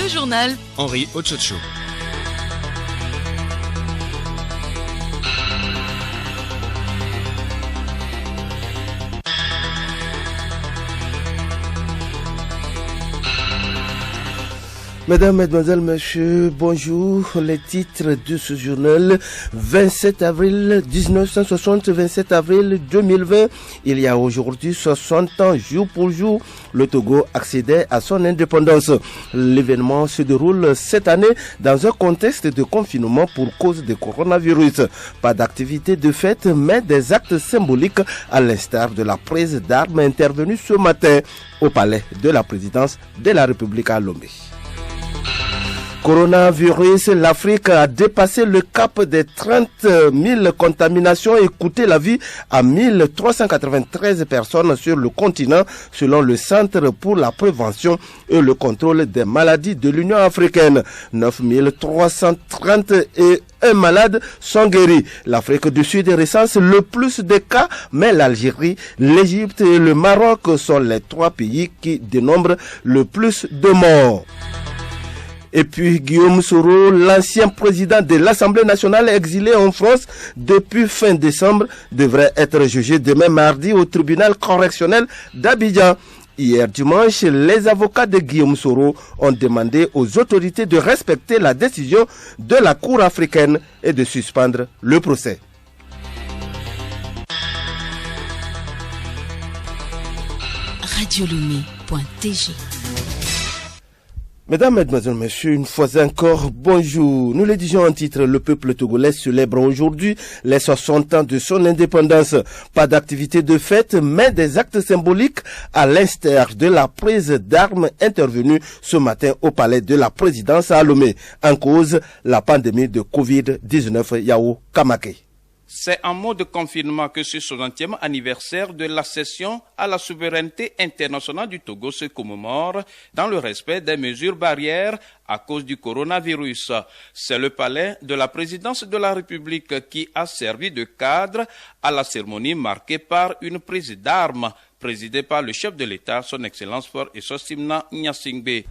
Le journal Henri Ochocho. Mesdames, Mesdemoiselles, Messieurs, bonjour. Les titres de ce journal, 27 avril 1960, 27 avril 2020. Il y a aujourd'hui 60 ans, jour pour jour, le Togo accédait à son indépendance. L'événement se déroule cette année dans un contexte de confinement pour cause du coronavirus. Pas d'activité de fête, mais des actes symboliques à l'instar de la prise d'armes intervenue ce matin au palais de la présidence de la République à Lomé. Coronavirus, l'Afrique a dépassé le cap des 30 000 contaminations et coûté la vie à 1393 personnes sur le continent, selon le Centre pour la prévention et le contrôle des maladies de l'Union africaine. 9 331 malades sont guéris. L'Afrique du Sud recense le plus de cas, mais l'Algérie, l'Égypte et le Maroc sont les trois pays qui dénombrent le plus de morts. Et puis Guillaume Soro, l'ancien président de l'Assemblée nationale exilé en France depuis fin décembre, devrait être jugé demain mardi au tribunal correctionnel d'Abidjan. Hier dimanche, les avocats de Guillaume Soro ont demandé aux autorités de respecter la décision de la Cour africaine et de suspendre le procès. radiolomé.tg. Mesdames, Mesdemoiselles, Messieurs, une fois encore, bonjour. Nous le disions en titre, le peuple togolais célèbre aujourd'hui les 60 ans de son indépendance. Pas d'activité de fête, mais des actes symboliques à l'instar de la prise d'armes intervenue ce matin au palais de la présidence à Lomé. En cause, la pandémie de Covid-19 Yao Kamake. C'est en mode confinement que ce 60e anniversaire de l'accession à la souveraineté internationale du Togo se commémore dans le respect des mesures barrières à cause du coronavirus. C'est le palais de la présidence de la République qui a servi de cadre à la cérémonie marquée par une prise d'armes présidée par le chef de l'État, son Excellence Faure Essossimna Gnassingbé.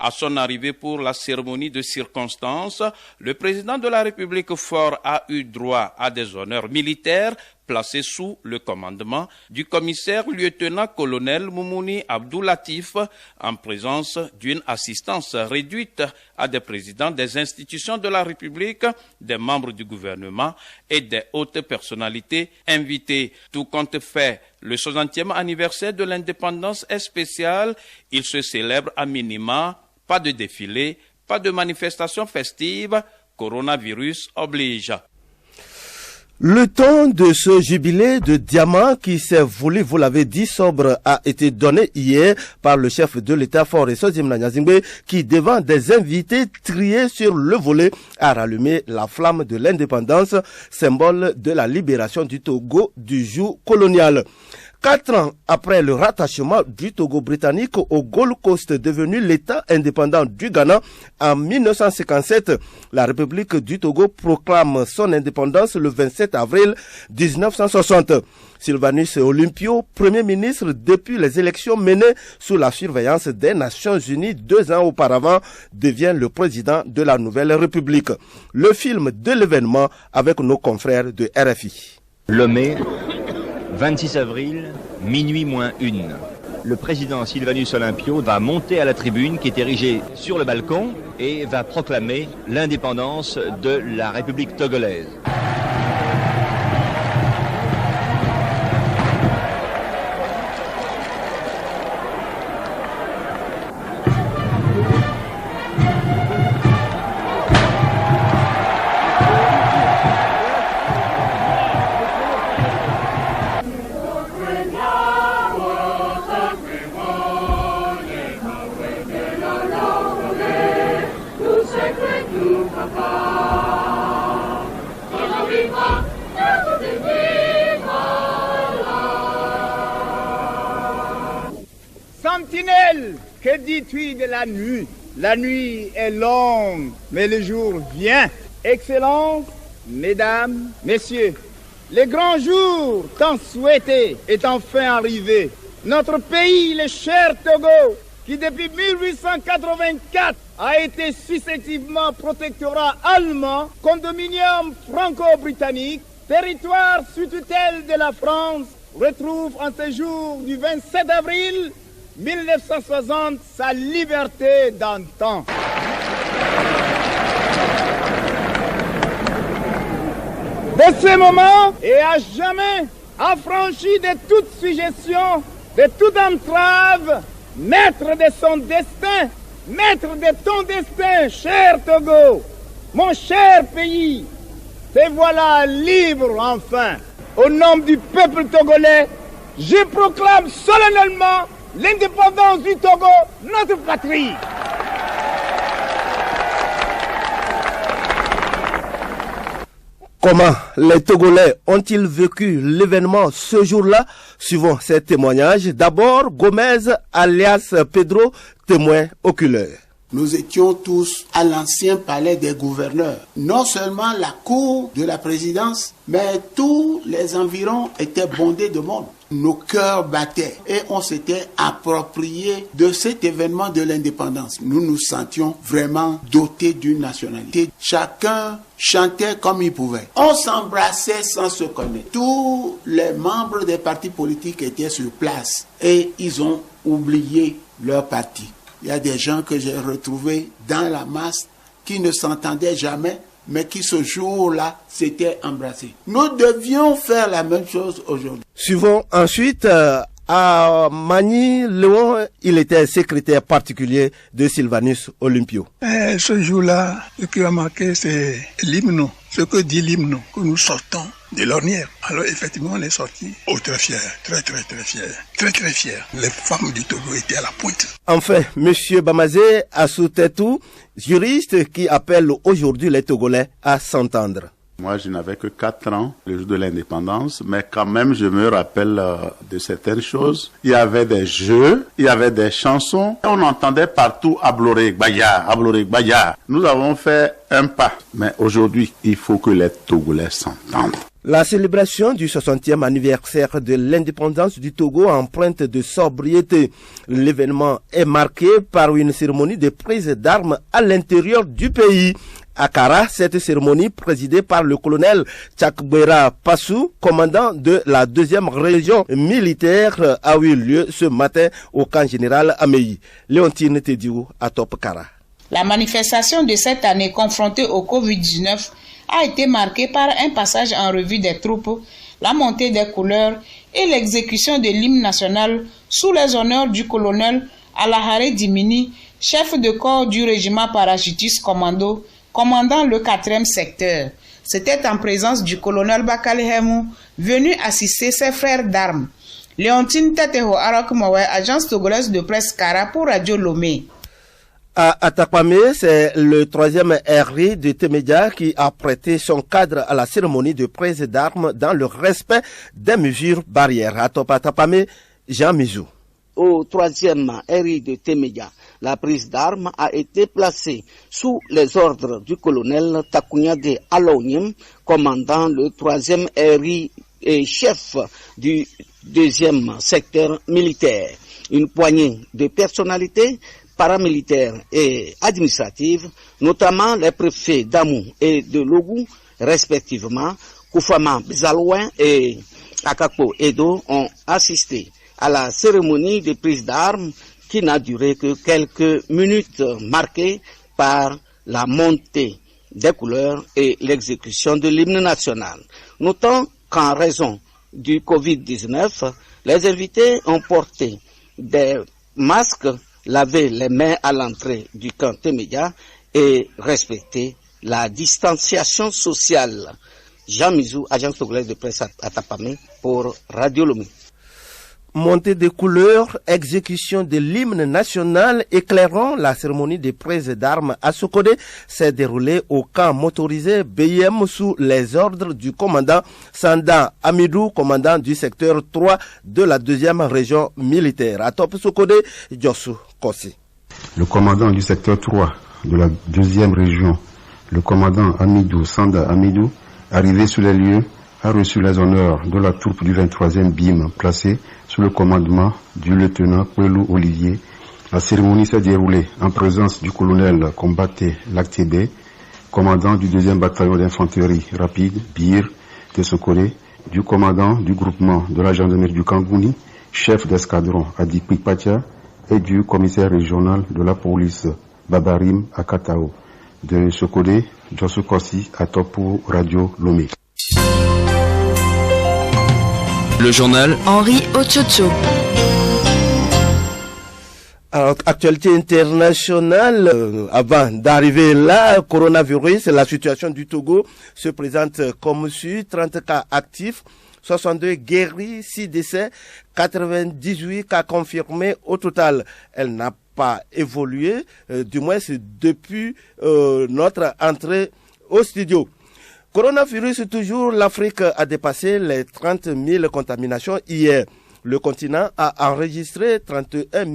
À son arrivée pour la cérémonie de circonstance, le président de la République Faure a eu droit à des honneurs militaires placés sous le commandement du commissaire lieutenant-colonel Moumouni Abdoulatif en présence d'une assistance réduite à des présidents des institutions de la République, des membres du gouvernement et des hautes personnalités invitées. Tout compte fait, le 60e anniversaire de l'indépendance est spécial. Il se célèbre à minima. Pas de défilé, pas de manifestation festive, coronavirus oblige. Le temps de ce jubilé de diamant qui s'est voulu, vous l'avez dit, sobre, a été donné hier par le chef de l'État Faure Essossimna Gnassingbé qui, devant des invités triés sur le volet, a rallumé la flamme de l'indépendance, symbole de la libération du Togo du joug colonial. 4 ans après le rattachement du Togo britannique au Gold Coast, devenu l'État indépendant du Ghana en 1957, la République du Togo proclame son indépendance le 27 avril 1960. Sylvanus Olympio, Premier ministre depuis les élections menées sous la surveillance des Nations Unies 2 ans auparavant, devient le président de la nouvelle République. Le film de l'événement avec nos confrères de RFI. Lomé, 26 avril, minuit moins 1. Le président Sylvanus Olympio va monter à la tribune qui est érigée sur le balcon et va proclamer l'indépendance de la République togolaise. Sentinelle, que dis-tu de la nuit? La nuit est longue, mais le jour vient. Excellences, mesdames, messieurs, le grand jour tant souhaité est enfin arrivé. Notre pays, le cher Togo, qui depuis 1884 a été successivement protectorat allemand, condominium franco-britannique, territoire sous tutelle de la France, retrouve en ce jour du 27 avril 1960 sa liberté d'antan. De ce moment et à jamais, affranchi de toute suggestion, de toute entrave, maître de son destin, maître de ton destin, cher Togo, mon cher pays, te voilà libre enfin. Au nom du peuple togolais, je proclame solennellement l'indépendance du Togo, notre patrie. Comment les Togolais ont-ils vécu l'événement ce jour-là? Suivons ces témoignages. D'abord, Gomez alias Pedro, témoin oculaire. Nous étions tous à l'ancien palais des gouverneurs. Non seulement la cour de la présidence, mais tous les environs étaient bondés de monde. Nos cœurs battaient et on s'était approprié de cet événement de l'indépendance. Nous nous sentions vraiment dotés d'une nationalité. Chacun chantait comme il pouvait. On s'embrassait sans se connaître. Tous les membres des partis politiques étaient sur place et ils ont oublié leur parti. Il y a des gens que j'ai retrouvés dans la masse qui ne s'entendaient jamais, mais qui ce jour-là s'étaient embrassés. Nous devions faire la même chose aujourd'hui. Suivons ensuite à Magny Léon, il était secrétaire particulier de Sylvanus Olympio. Ce jour-là, ce qui a marqué, c'est l'hymne, ce que dit l'hymne, que nous sortons de l'ornière. Alors effectivement, on est sortis très fiers, très fiers. Les femmes du Togo étaient à la pointe. Enfin, Monsieur Bamazé Assoutetou, juriste qui appelle aujourd'hui les Togolais à s'entendre. Moi, je n'avais que 4 ans, le jour de l'indépendance, mais quand même, je me rappelle de certaines choses. Il y avait des jeux, il y avait des chansons. On entendait partout Abloré Gbaya. Nous avons fait un pas, mais aujourd'hui, il faut que les Togolais s'entendent. La célébration du 60e anniversaire de l'indépendance du Togo empreinte de sobriété. L'événement est marqué par une cérémonie de prise d'armes à l'intérieur du pays. À Kara, cette cérémonie présidée par le colonel Tchakbera Passou, commandant de la 2e région militaire, a eu lieu ce matin au camp général Ameyi. Léontine Tediou à Top Kara. La manifestation de cette année confrontée au Covid-19 a été marquée par un passage en revue des troupes, la montée des couleurs et l'exécution de l'hymne national sous les honneurs du colonel Alahare Dimini, chef de corps du régiment parachutiste commando, commandant le 4e secteur. C'était en présence du colonel Bakali Hemou, venu assister ses frères d'armes. Léontine Teteho Arokmowe, agence togolaise de presse Kara pour Radio Lomé. À Atapamé, c'est le 3e RI de Temedia qui a prêté son cadre à la cérémonie de prise d'armes dans le respect des mesures barrières. À Atapamé, Jean Mizou. Au 3e RI de Temedia, la prise d'armes a été placée sous les ordres du colonel Takunyade Alaonim, commandant le 3e RI et chef du 2e secteur militaire. Une poignée de personnalités paramilitaires et administratives, notamment les préfets d'Amou et de Logou, respectivement, Koufama Bizalouin et Akako Edo, ont assisté à la cérémonie de prise d'armes qui n'a duré que quelques minutes, marquée par la montée des couleurs et l'exécution de l'hymne national. Notons qu'en raison du Covid-19, les invités ont porté des masques, laver les mains à l'entrée du camp Temedia et respecter la distanciation sociale. Jean Mizou, agence togolaise de presse à Tapamé pour Radio Lomé. Montée des couleurs, exécution de l'hymne national éclairant la cérémonie de prise d'armes à Sokodé s'est déroulée au camp motorisé BIM sous les ordres du commandant Sanda Amidou, commandant du secteur 3 de la 2e région militaire. À Top Sokodé, Djossou Kossi. Le commandant du secteur 3 de la 2e région, le commandant Amidou Sanda Amidou, arrivé sur les lieux, a reçu les honneurs de la troupe du 23e BIM placée sous le commandement du lieutenant Kwelou Olivier. La cérémonie s'est déroulée en présence du colonel Combaté Lactébé, commandant du 2e bataillon d'infanterie rapide, Bir, de Sokoré, du commandant du groupement de la gendarmerie du Kangouni, chef d'escadron Adi Kwikpatia, et du commissaire régional de la police Babarim Akatao. De Sokoré, Djossou Kossi, à Topo Radio Lomé. Le journal Henri Ochocho. Alors, actualité internationale, avant d'arriver là, coronavirus, la situation du Togo se présente comme suit: 30 cas actifs, 62 guéris, 6 décès, 98 cas confirmés au total. Elle n'a pas évolué, du moins c'est depuis notre entrée au studio. Coronavirus toujours, l'Afrique a dépassé les 30 000 contaminations hier. Le continent a enregistré 31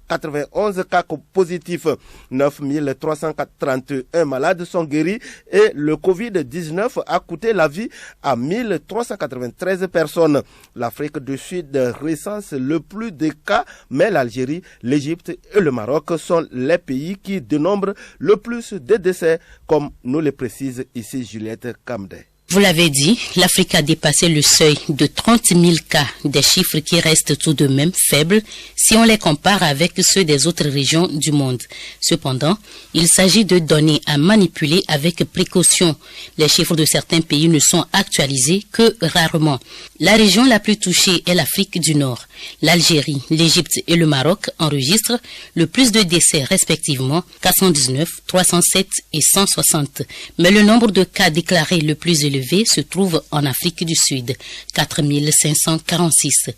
091 cas positifs, 9 331 malades sont guéris et le Covid-19 a coûté la vie à 1393 personnes. L'Afrique du Sud recense le plus de cas, mais l'Algérie, l'Égypte et le Maroc sont les pays qui dénombrent le plus de décès, comme nous le précise ici Juliette Kamdé. Vous l'avez dit, l'Afrique a dépassé le seuil de 30 000 cas, des chiffres qui restent tout de même faibles si on les compare avec ceux des autres régions du monde. Cependant, il s'agit de données à manipuler avec précaution. Les chiffres de certains pays ne sont actualisés que rarement. La région la plus touchée est l'Afrique du Nord. L'Algérie, l'Égypte et le Maroc enregistrent le plus de décès respectivement, 419, 307 et 160. Mais le nombre de cas déclarés le plus élevé se trouve en Afrique du Sud, 4546.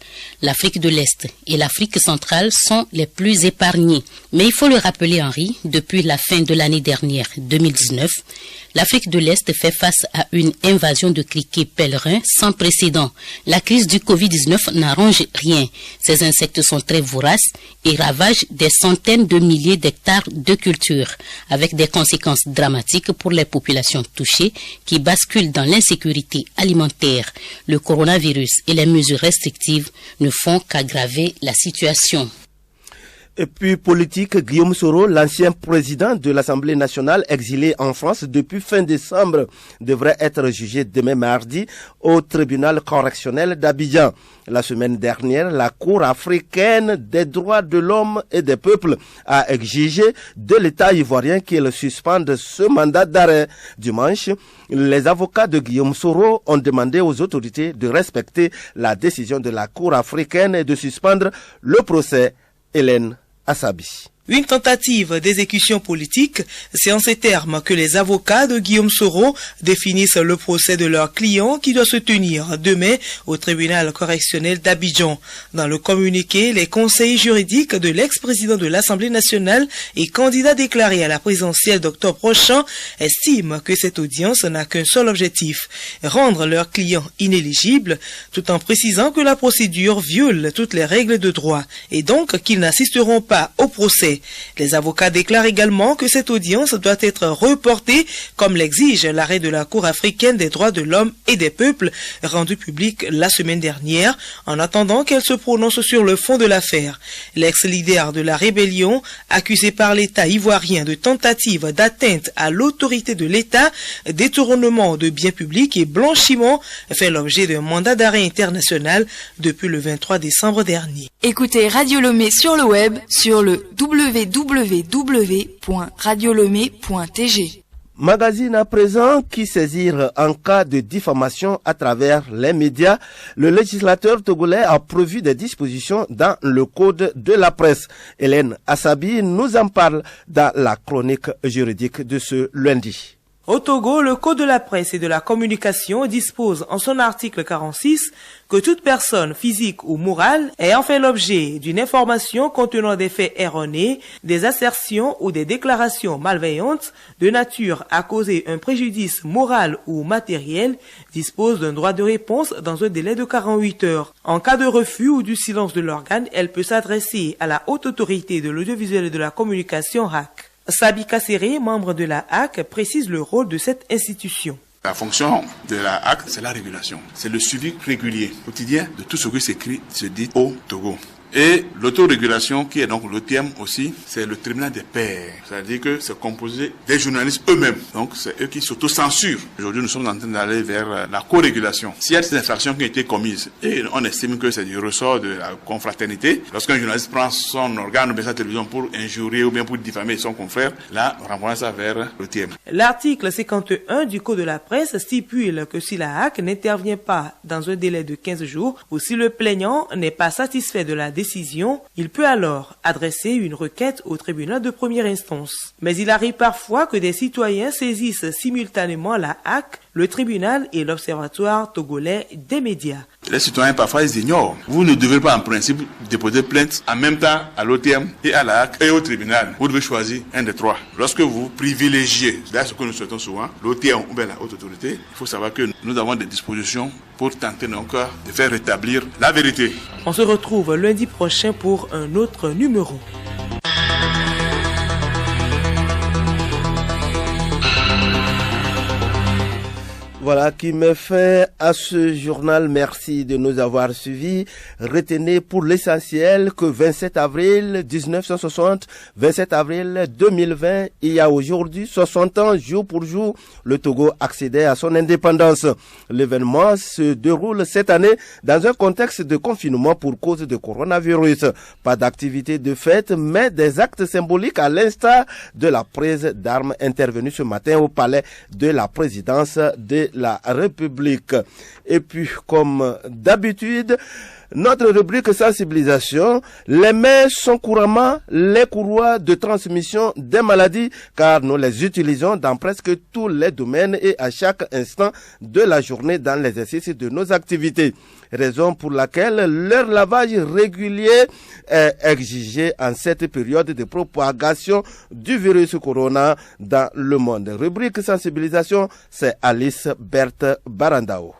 L'Afrique de l'Est et l'Afrique centrale sont les plus épargnés. Mais il faut le rappeler, Henri, depuis la fin de l'année dernière, 2019, l'Afrique de l'Est fait face à une invasion de criquets pèlerins sans précédent. La crise du Covid-19 n'arrange rien. Ces insectes sont très voraces et ravagent des centaines de milliers d'hectares de culture, avec des conséquences dramatiques pour les populations touchées qui basculent dans l'insécurité alimentaire. Le coronavirus et les mesures restrictives ne font qu'aggraver la situation. Et puis politique, Guillaume Soro, l'ancien président de l'Assemblée nationale exilé en France depuis fin décembre, devrait être jugé demain mardi au tribunal correctionnel d'Abidjan. La semaine dernière, la Cour africaine des droits de l'homme et des peuples a exigé de l'État ivoirien qu'il suspende ce mandat d'arrêt. Dimanche, les avocats de Guillaume Soro ont demandé aux autorités de respecter la décision de la Cour africaine et de suspendre le procès. Hélène Assabi. Une tentative d'exécution politique, c'est en ces termes que les avocats de Guillaume Soro définissent le procès de leur client qui doit se tenir demain au tribunal correctionnel d'Abidjan. Dans le communiqué, les conseillers juridiques de l'ex-président de l'Assemblée nationale et candidat déclaré à la présidentielle d'octobre prochain estiment que cette audience n'a qu'un seul objectif, rendre leur client inéligible, tout en précisant que la procédure viole toutes les règles de droit et donc qu'ils n'assisteront pas au procès. Les avocats déclarent également que cette audience doit être reportée comme l'exige l'arrêt de la Cour africaine des droits de l'homme et des peuples rendu public la semaine dernière en attendant qu'elle se prononce sur le fond de l'affaire. L'ex-leader de la rébellion, accusé par l'État ivoirien de tentative d'atteinte à l'autorité de l'État, détournement de biens publics et blanchiment, fait l'objet d'un mandat d'arrêt international depuis le 23 décembre dernier. Écoutez Radio Lomé sur le web sur le www.radiolomé.tg. Magazine à présent qui saisir en cas de diffamation à travers les médias. Le législateur togolais a prévu des dispositions dans le code de la presse. Hélène Assabi nous en parle dans la chronique juridique de ce lundi. Au Togo, le Code de la presse et de la communication dispose en son article 46 que toute personne physique ou morale ayant fait l'objet d'une information contenant des faits erronés, des assertions ou des déclarations malveillantes de nature à causer un préjudice moral ou matériel dispose d'un droit de réponse dans un délai de 48 heures. En cas de refus ou du silence de l'organe, elle peut s'adresser à la Haute Autorité de l'Audiovisuel et de la Communication HAC. Sabi Kasséré, membre de la HAC, précise le rôle de cette institution. La fonction de la HAC, c'est la régulation. C'est le suivi régulier, quotidien, de tout ce qui s'écrit, se dit au Togo. Et l'autorégulation, qui est donc le terme aussi, c'est le tribunal des pairs. C'est-à-dire que c'est composé des journalistes eux-mêmes. Donc c'est eux qui s'autocensurent. Aujourd'hui, nous sommes en train d'aller vers la co-régulation. S'il y a des infractions qui ont été commises et on estime que c'est du ressort de la confraternité, lorsqu'un journaliste prend son organe ou bien sa télévision pour injurier ou bien pour diffamer son confrère, là, on renvoie ça vers le terme. L'article 51 du Code de la presse stipule que si la HAC n'intervient pas dans un délai de 15 jours ou si le plaignant n'est pas satisfait de la décision, il peut alors adresser une requête au tribunal de première instance. Mais il arrive parfois que des citoyens saisissent simultanément la HAC, le tribunal et l'Observatoire togolais des médias. Les citoyens, parfois, ils ignorent. Vous ne devez pas, en principe, déposer plainte en même temps à l'OTM et à la HAC et au tribunal. Vous devez choisir un des trois. Lorsque vous privilégiez, c'est ce que nous souhaitons souvent, l'OTM ou bien la haute autorité, il faut savoir que nous avons des dispositions pour tenter encore de faire rétablir la vérité. On se retrouve lundi prochain pour un autre numéro. Voilà qui me fait à ce journal. Merci de nous avoir suivis. Retenez pour l'essentiel que 27 avril 1960, 27 avril 2020, il y a aujourd'hui 60 ans, jour pour jour, le Togo accédait à son indépendance. L'événement se déroule cette année dans un contexte de confinement pour cause de coronavirus. Pas d'activité de fête, mais des actes symboliques à l'instar de la prise d'armes intervenue ce matin au palais de la présidence de la République. Et puis, comme d'habitude, notre rubrique sensibilisation, les mains sont couramment les courroies de transmission des maladies car nous les utilisons dans presque tous les domaines et à chaque instant de la journée dans l'exercice de nos activités. Raison pour laquelle leur lavage régulier est exigé en cette période de propagation du virus corona dans le monde. Rubrique sensibilisation, c'est Alice Berthe Barandao.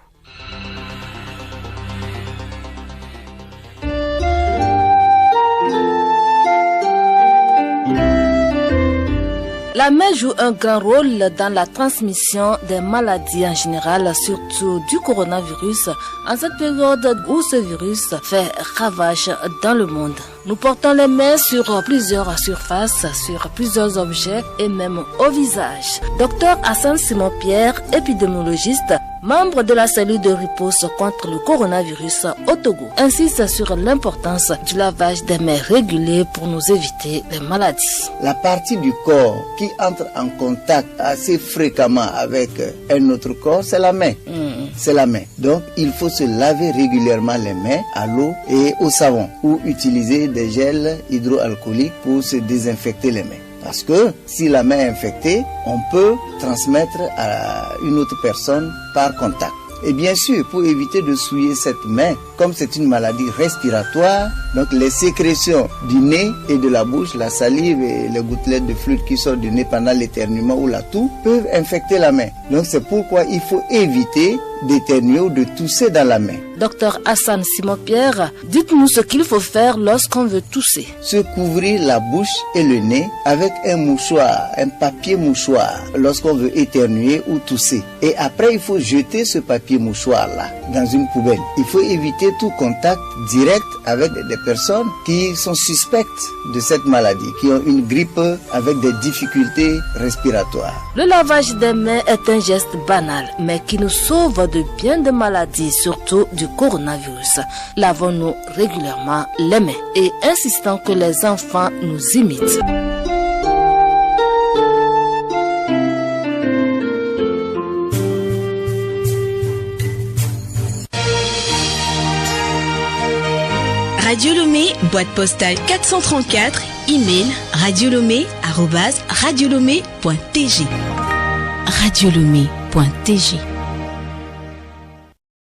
La main joue un grand rôle dans la transmission des maladies en général, surtout du coronavirus, en cette période où ce virus fait ravage dans le monde. Nous portons les mains sur plusieurs surfaces, sur plusieurs objets et même au visage. Docteur Hassan Simon-Pierre, épidémiologiste, membre de la cellule de riposte contre le coronavirus au Togo, insiste sur l'importance du lavage des mains régulier pour nous éviter les maladies. La partie du corps qui entre en contact assez fréquemment avec un autre corps, c'est la main. c'est la main. Donc il faut se laver régulièrement les mains à l'eau et au savon ou utiliser des gels hydroalcooliques pour se désinfecter les mains. Parce que si la main est infectée, on peut transmettre à une autre personne par contact. Et bien sûr, pour éviter de souiller cette main, comme c'est une maladie respiratoire, donc les sécrétions du nez et de la bouche, la salive et les gouttelettes de fluide qui sortent du nez pendant l'éternuement ou la toux peuvent infecter la main. Donc c'est pourquoi il faut éviter d'éternuer ou de tousser dans la main. Docteur Hassan Simon-Pierre, dites-nous ce qu'il faut faire lorsqu'on veut tousser. Se couvrir la bouche et le nez avec un mouchoir, un papier mouchoir, lorsqu'on veut éternuer ou tousser. Et après, il faut jeter ce papier mouchoir-là dans une poubelle. Il faut éviter tout contact direct avec des personnes qui sont suspectes de cette maladie, qui ont une grippe avec des difficultés respiratoires. Le lavage des mains est un geste banal, mais qui nous sauve de bien de maladies, surtout du coronavirus. Lavons-nous régulièrement les mains et insistons que les enfants nous imitent. Radio Lomé, boîte postale 434, email radiolomé@radiolomé.tg. radiolomé.tg